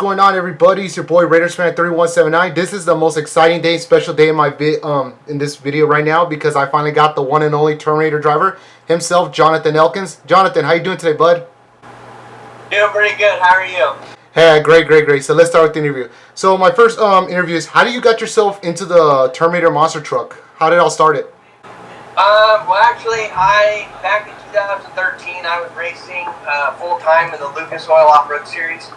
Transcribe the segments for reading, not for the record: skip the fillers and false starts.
going on, everybody? It's your boy RaidersFan3179. This is the most exciting day, special day in my in this video right now because I finally got the one and only Terminator driver himself, Jonathan Elkins. Jonathan, how you doing today, bud? Doing pretty good. How are you? Hey, great. So let's start with the interview. So my first interview is, how do you got yourself into the Terminator monster truck? How did it all start it? Well, actually, back in 2013, I was racing full-time in the Lucas Oil Off-Road Series.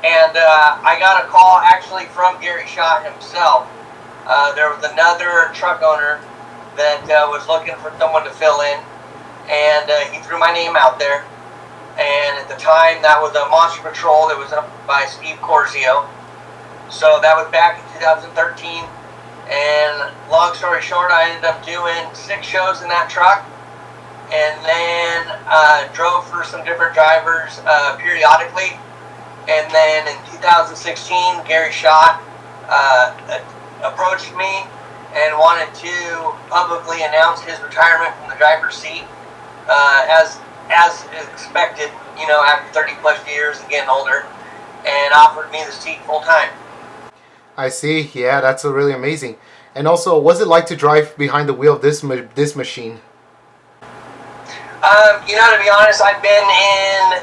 And I got a call actually from Gary Shaw himself. There was another truck owner that was looking for someone to fill in. And he threw my name out there. And at the time, that was a Monster Patrol that was up by Steve Corzio. So that was back in 2013. And long story short, I ended up doing 6 shows in that truck. And then drove for some different drivers periodically. And then in 2016, Gary Shaw approached me and wanted to publicly announce his retirement from the driver's seat, as expected, you know, after 30 plus years and getting older, and offered me the seat full time. I see. Yeah, that's really amazing. And also, what's it like to drive behind the wheel of this machine? You know, to be honest, I've been in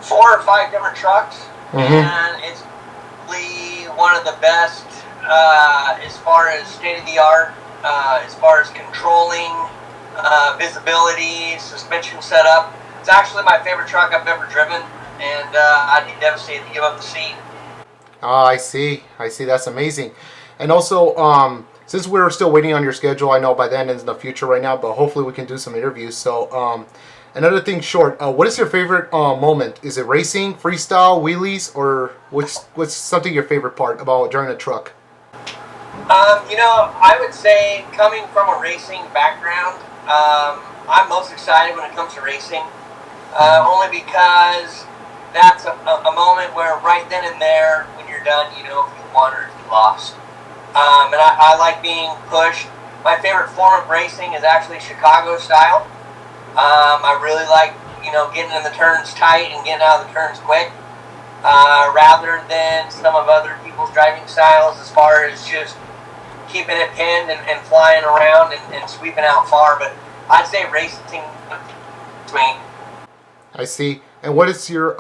4 or 5 different trucks, and it's probably one of the best as far as state-of-the-art, as far as controlling, visibility, suspension setup. It's actually my favorite truck I've ever driven, and I'd be devastated to give up the seat. Oh, I see. That's amazing. And also, since we're still waiting on your schedule, I know by then it's in the future right now, but hopefully we can do some interviews. So, another thing short, what is your favorite moment? Is it racing, freestyle, wheelies, or what's something your favorite part about driving a truck? You know, I would say coming from a racing background, I'm most excited when it comes to racing, only because that's a moment where right then and there, when you're done, you know if you won or if you lost. And I like being pushed. My favorite form of racing is actually Chicago style. I really like, you know, getting in the turns tight and getting out of the turns quick, rather than some of other people's driving styles as far as just keeping it pinned and flying around and sweeping out far. But I'd say racing to me. I see. And what is your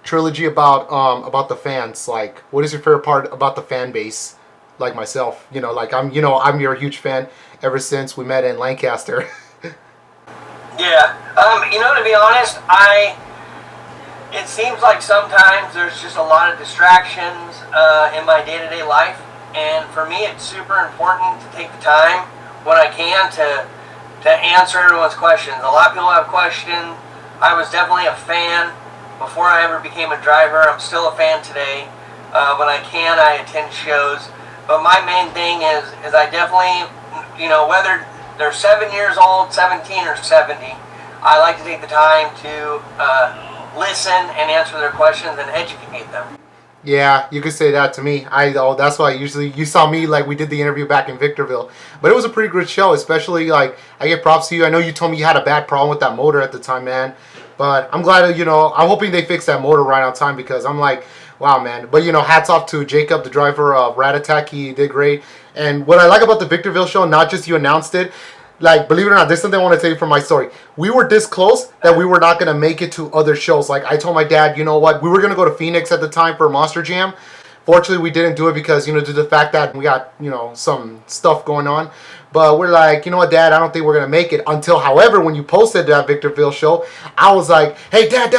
trilogy about the fans? Like, what is your favorite part about the fan base? Like myself, you know, like I'm your huge fan ever since we met in Lancaster. Yeah, you know, to be honest, it seems like sometimes there's just a lot of distractions in my day-to-day life, and for me it's super important to take the time when I can to answer everyone's questions. A lot of people have questions. I was definitely a fan before I ever became a driver. I'm still a fan today. When I can, I attend shows. But my main thing is I definitely, you know, whether they're 7 years old, 17, or 70, I like to take the time to listen and answer their questions and educate them. Yeah, you could say that to me. That's why you saw me, like, we did the interview back in Victorville. But it was a pretty good show, especially, like, I give props to you. I know you told me you had a bad problem with that motor at the time, man. But I'm glad, you know, I'm hoping they fix that motor right on time, because I'm like, wow, man. But, you know, hats off to Jacob, the driver of Rat Attack. He did great. And what I like about the Victorville show, not just you announced it, like, believe it or not, there's something I want to tell you from my story. We were this close that we were not going to make it to other shows. Like, I told my dad, you know what, we were going to go to Phoenix at the time for Monster Jam. Fortunately, we didn't do it because, you know, due to the fact that we got, you know, some stuff going on. But we're like, you know what, Dad, I don't think we're going to make it. Until, however, when you posted that Victorville show, I was like, hey, Dad,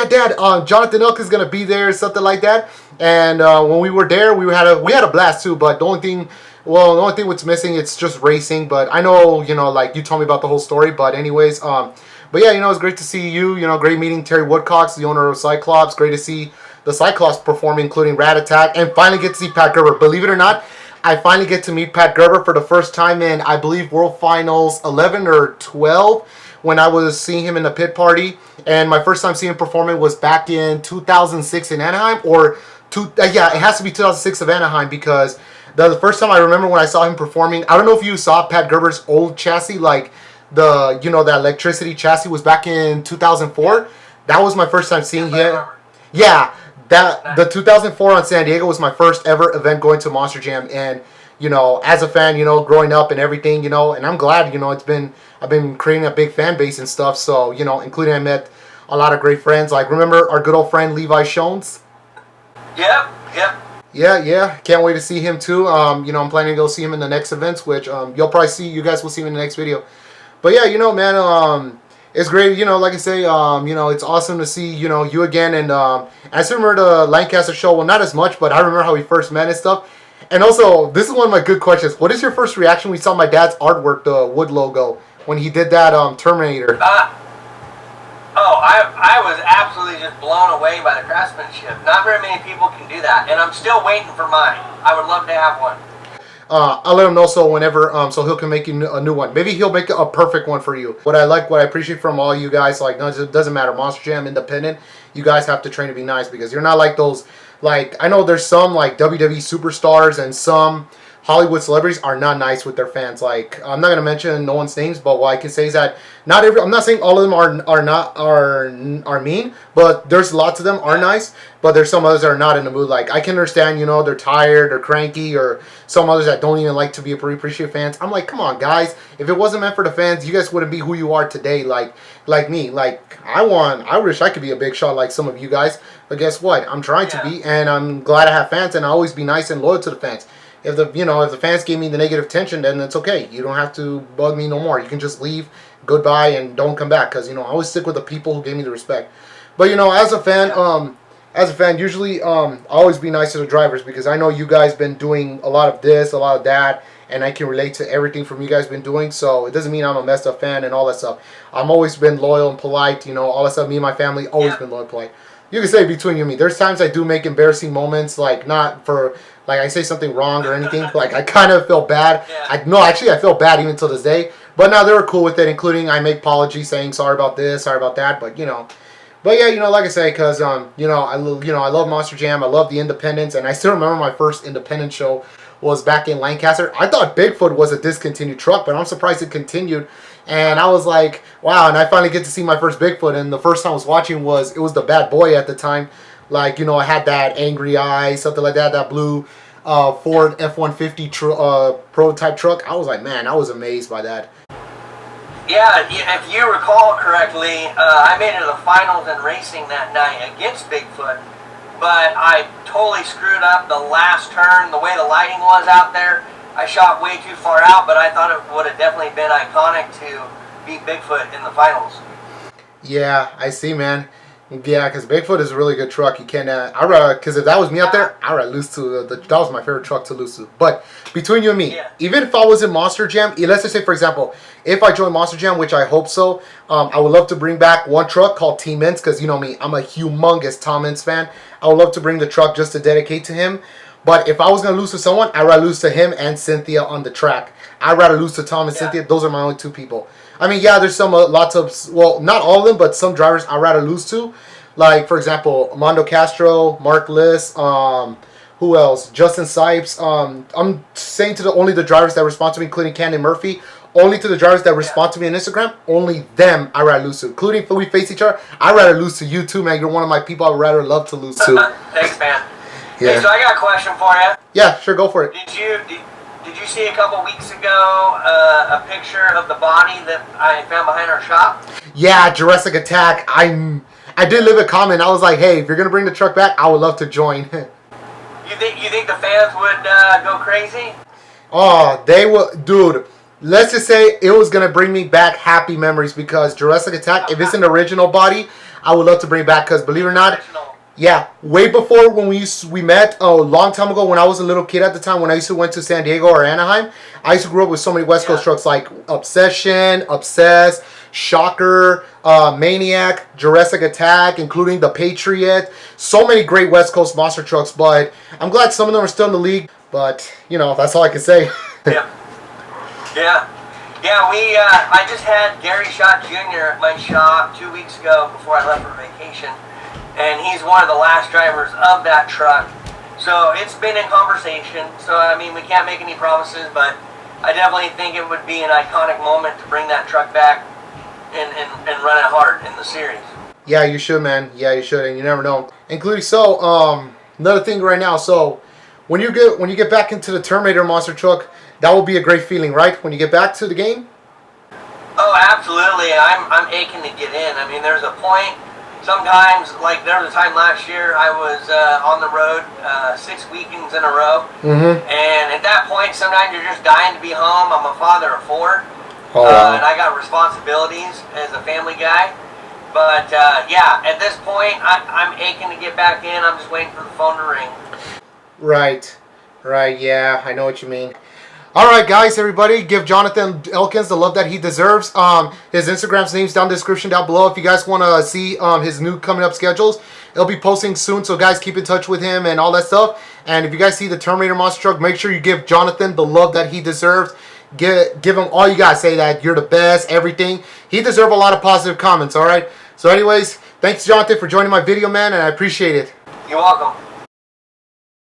Jonathan Elkins is going to be there, something like that. And when we were there, we had a blast too. But the only thing what's missing, it's just racing. But I know, you know, like, you told me about the whole story. But anyways, but yeah, you know, it's great to see you. You know, great meeting Terry Woodcox, the owner of Cyclops. Great to see the Cyclops perform, including Rat Attack, and finally get to see Pat Gerber. Believe it or not, I finally get to meet Pat Gerber for the first time in, I believe, World Finals 11 or 12, when I was seeing him in the pit party. And my first time seeing him performing was back in 2006 in Anaheim, yeah, it has to be 2006 of Anaheim, because the first time I remember when I saw him performing, I don't know if you saw Pat Gerber's old chassis, like the electricity chassis was back in 2004. That was my first time seeing him. Yeah, that the 2004 on San Diego was my first ever event going to Monster Jam, and as a fan, growing up and everything, and I'm glad, I've been creating a big fan base and stuff. So including I met a lot of great friends. Like remember our good old friend Levi Shones? Yep. Yeah. Can't wait to see him too. I'm planning to go see him in the next events, which you'll probably see. You guys will see him in the next video. But yeah, man, it's great. Like I say, it's awesome to see you again. And I still remember the Lancaster show. Well, not as much, but I remember how we first met and stuff. And also, this is one of my good questions. What is your first reaction when you saw my dad's artwork, the wood logo, when he did that Terminator? I was absolutely just blown away by the craftsmanship. Not very many people can do that, and I'm still waiting for mine. I would love to have one. I'll let him know so whenever, so he can make you a new one. Maybe he'll make a perfect one for you. What I appreciate from all you guys, like, no, it doesn't matter, Monster Jam, independent, you guys have to train to be nice, because you're not like those, like, I know there's some, like, WWE superstars and some Hollywood celebrities are not nice with their fans. Like, I'm not going to mention no one's names, but what I can say is that I'm not saying all of them are mean, but there's lots of them are nice, but there's some others that are not in the mood. Like, I can understand, they're tired or cranky, or some others that don't even like to be appreciative fans. I'm like, come on, guys. If it wasn't meant for the fans, you guys wouldn't be who you are today. Like me. Like, I wish I could be a big shot like some of you guys, but guess what? I'm trying to be, and I'm glad I have fans, and I always be nice and loyal to the fans. If the fans gave me the negative tension, then it's okay. You don't have to bug me no more. You can just leave, goodbye, and don't come back. Because I always stick with the people who gave me the respect. But as a fan, usually I always be nice to the drivers, because I know you guys been doing a lot of this, a lot of that, and I can relate to everything from you guys been doing. So it doesn't mean I'm a messed up fan and all that stuff. I'm always been loyal and polite. All that stuff. Me and my family always been loyal and polite. You can say between you and me. There's times I do make embarrassing moments, like not for. Like, I say something wrong or anything, like, I kind of feel bad. I feel bad even till this day. But now they were cool with it, including I make apologies saying sorry about this, sorry about that. But, But, yeah, like I say, because, I love Monster Jam. I love the independents. And I still remember my first independent show was back in Lancaster. I thought Bigfoot was a discontinued truck, but I'm surprised it continued. And I was like, wow. And I finally get to see my first Bigfoot. And the first time I was watching it was the Bad Boy at the time. Like, I had that angry eye, something like that, that blue Ford F-150 prototype truck. I was like, man, I was amazed by that. Yeah, if you recall correctly, I made it to the finals in racing that night against Bigfoot, but I totally screwed up the last turn, the way the lighting was out there. I shot way too far out, but I thought it would have definitely been iconic to beat Bigfoot in the finals. Yeah, I see, man. Yeah, because Bigfoot is a really good truck. You can, because if that was me out there, I would lose to that was my favorite truck to lose to. But between you and me, even if I was in Monster Jam, let's just say, for example, if I join Monster Jam, which I hope so, I would love to bring back one truck called Team Mintz, because you know me, I'm a humongous Tom Mintz fan. I would love to bring the truck just to dedicate to him. But if I was going to lose to someone, I'd rather lose to him and Cynthia on the track. I'd rather lose to Tom and Cynthia. Those are my only two people. I mean, yeah, there's some lots of, well, not all of them, but some drivers I'd rather lose to. Like, for example, Armando Castro, Mark Liss, who else? Justin Sipes. I'm saying to only the drivers that respond to me, including Cannon Murphy. Only to the drivers that respond to me on Instagram. Only them I'd rather lose to. Including if we face each other, I'd rather lose to you too, man. You're one of my people I'd rather love to lose to. Thanks, man. Yeah. Hey, so I got a question for you. Yeah, sure, go for it. Did you see a couple weeks ago a picture of the body that I found behind our shop? Yeah, Jurassic Attack. I did leave a comment. I was like, hey, if you're gonna bring the truck back, I would love to join. You think the fans would go crazy? Oh, they will, dude. Let's just say it was gonna bring me back happy memories, because Jurassic Attack, if it's an original body, I would love to bring back, because believe it or not, yeah, way before when we met a long time ago when I was a little kid at the time, when I used to went to San Diego or Anaheim, I used to grow up with so many West Coast trucks like Obsession, Obsess, Shocker, Maniac, Jurassic Attack, including the Patriot. So many great West Coast monster trucks, but I'm glad some of them are still in the league. But, that's all I can say. Yeah, I just had Gary Schott Jr. at my shop 2 weeks ago before I left for vacation. And he's one of the last drivers of that truck. So it's been in conversation. So, I mean, we can't make any promises, but I definitely think it would be an iconic moment to bring that truck back and run it hard in the series. Yeah, you should, man. Yeah, you should, and you never know. Including another thing right now. So, when you get back into the Terminator monster truck, that will be a great feeling, right? When you get back to the game. Oh, absolutely. I'm aching to get in. I mean, there's a point. Sometimes, like there was a time last year, I was on the road 6 weekends in a row, and at that point, sometimes you're just dying to be home. I'm a father of 4, and I got responsibilities as a family guy. But yeah, at this point, I'm aching to get back in. I'm just waiting for the phone to ring. Right. Yeah, I know what you mean. All right, guys, everybody, give Jonathan Elkins the love that he deserves. His Instagram's name's down in the description down below if you guys want to see his new coming up schedules. He'll be posting soon, so guys, keep in touch with him and all that stuff. And if you guys see the Terminator monster truck, make sure you give Jonathan the love that he deserves. Give him all you got. Say that you're the best, everything. He deserves a lot of positive comments, all right? So anyways, thanks, Jonathan, for joining my video, man, and I appreciate it. You're welcome.